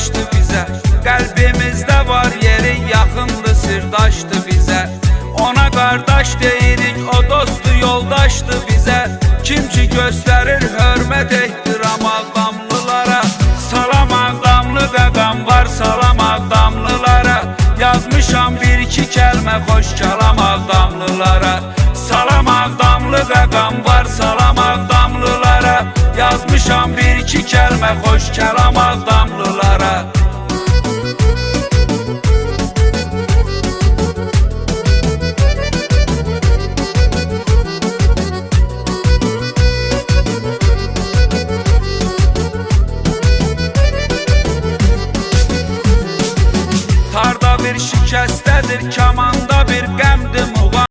yoldaşdı bizə. Qəlbimizdə var yeri, yaxındı, sirdaşdı bizə. Ona qardaş deyirik, o dostu, yoldaşdı bizə. Kim ki göstərir hörmət, ehtiram Ağdamlılara. Salam Ağdamlı qaqam var, salam Ağdamlılara. Yazmışam bir iki kəlmə, xoş kəlam Ağdamlılara. Salam Ağdamlı qaqam var, salam Ağdamlılara. Yazmışam bir iki kəlmə, xoş kəlam